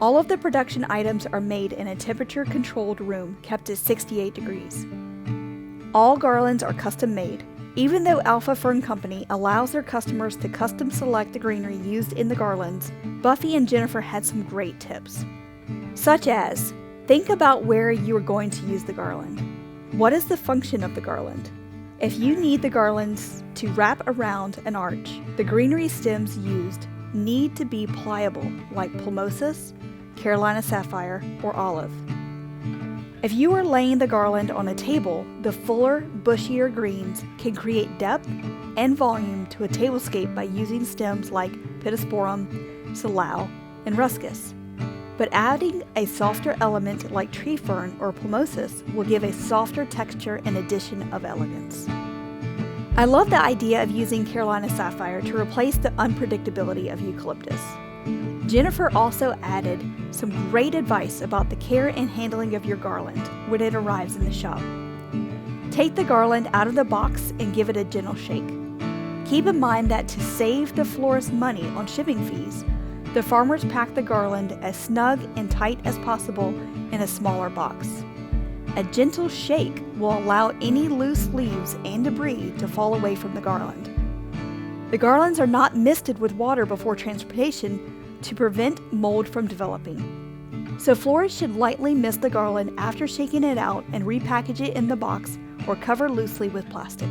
All of the production items are made in a temperature-controlled room kept at 68 degrees. All garlands are custom made, even though Alpha Fern Company allows their customers to custom select the greenery used in the garlands. Buffy and Jennifer had some great tips, such as, think about where you are going to use the garland. What is the function of the garland? If you need the garlands to wrap around an arch, the greenery stems used need to be pliable, like plumosis, Carolina sapphire, or olive. If you are laying the garland on a table, the fuller, bushier greens can create depth and volume to a tablescape by using stems like pittosporum, salal, and ruscus. But adding a softer element like tree fern or plumosis will give a softer texture and addition of elegance. I love the idea of using Carolina sapphire to replace the unpredictability of eucalyptus. Jennifer also added some great advice about the care and handling of your garland when it arrives in the shop. Take the garland out of the box and give it a gentle shake. Keep in mind that to save the florist money on shipping fees, the farmers pack the garland as snug and tight as possible in a smaller box. A gentle shake will allow any loose leaves and debris to fall away from the garland. The garlands are not misted with water before transportation to prevent mold from developing. So florists should lightly mist the garland after shaking it out and repackage it in the box or cover loosely with plastic.